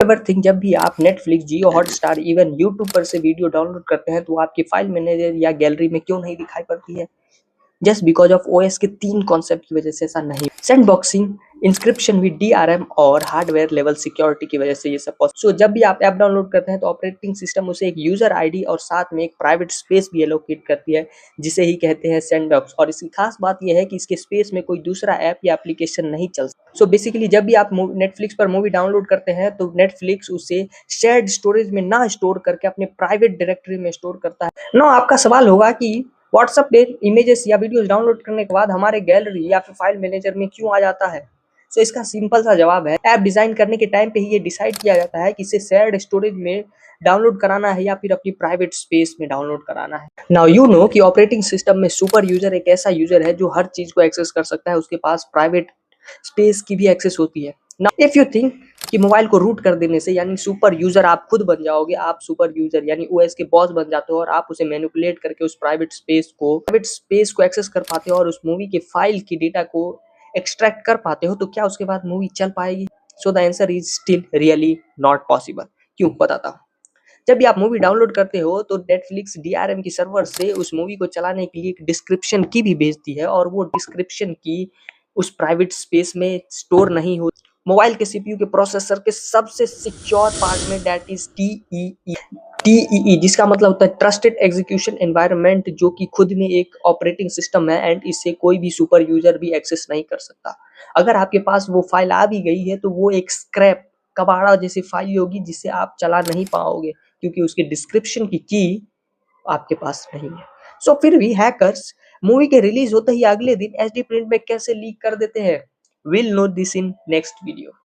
Ever think जब भी आप नेटफ्लिक्स, जियो हॉटस्टार, इवन यूट्यूब पर से वीडियो डाउनलोड करते हैं तो आपकी फाइल मैनेजर या गैलरी में क्यों नहीं दिखाई पड़ती है? जस्ट बिकॉज ऑफ ओएस के 3 कॉन्सेप्ट की वजह से ऐसा नहीं। सैंडबॉक्सिंग, इंस्क्रिप्शन विद डीआरएम और हार्डवेयर लेवल सिक्योरिटी की वजह से ये सब पॉसिबल। सो जब भी आप ऐप डाउनलोड करते हैं तो ऑपरेटिंग सिस्टम उसे एक यूजर आईडी और साथ में एक प्राइवेट स्पेस भी एलोकेट करती है, जिसे ही कहते हैं सैंडबॉक्स। और इसकी खास बात यह है कि इसके स्पेस में कोई दूसरा ऐप या एप्लीकेशन नहीं चल सकता। सो बेसिकली जब भी आप नेटफ्लिक्स पर मूवी डाउनलोड करते हैं तो नेटफ्लिक्स उसे शेयर्ड स्टोरेज में ना स्टोर करके अपने प्राइवेट डायरेक्टरी में स्टोर करता है। नो, आपका सवाल होगा कि व्हाट्सएप पे इमेजेस या वीडियोस डाउनलोड करने के बाद हमारे गैलरी या फिर फाइल मैनेजर में क्यों आ जाता है? सो इसका सिंपल सा जवाब है, ऐप डिजाइन करने के टाइम पे ही ये डिसाइड किया जाता है कि इसे शेयर्ड स्टोरेज में डाउनलोड कराना है या फिर अपनी प्राइवेट स्पेस में डाउनलोड कराना है। नाउ यू नो कि ऑपरेटिंग सिस्टम में सुपर यूजर एक ऐसा यूजर है जो हर चीज को एक्सेस कर सकता है, उसके पास प्राइवेट स्पेस की भी एक्सेस होती है। नाउ इफ यू थिंक कि मोबाइल को रूट कर देने से यानी सुपर यूजर आप खुद बन जाओगे, आप सुपर यूजर यानी ओएस के बॉस बन जाते हो और आप उसे मैनिपुलेट करके उस प्राइवेट स्पेस को एक्सेस कर पाते हो और उस मूवी के फाइल की डेटा को एक्सट्रैक्ट कर पाते हो, तो क्या उसके बाद मूवी चल पाएगी? So the answer is still really not possible. क्यों, बताता हूँ। जब भी आप मूवी डाउनलोड करते हो तो नेटफ्लिक्स डीआरएम की सर्वर से उस मूवी को चलाने के लिए एक डिस्क्रिप्शन की भी भेजती है और वो डिस्क्रिप्शन की उस प्राइवेट स्पेस में स्टोर नहीं हो। मोबाइल के सीपीयू के प्रोसेसर के सबसे सिक्योर पार्ट में, दैट इज टीईई, जिसका मतलब होता है ट्रस्टेड एग्जीक्यूशन एनवायरनमेंट, जो कि खुद में एक ऑपरेटिंग सिस्टम है एंड इसे कोई भी सुपर यूजर भी एक्सेस नहीं कर सकता। अगर आपके पास वो फाइल आ भी गई है तो वो एक स्क्रैप कबाड़ा जैसी फाइल होगी जिसे आप चला नहीं पाओगे, क्योंकि उसके डिस्क्रिप्शन की आपके पास नहीं है। सो फिर भी हैकर्स मूवी के रिलीज होते ही अगले दिन एचडी प्रिंट में कैसे लीक कर देते हैं? Will know this in next video.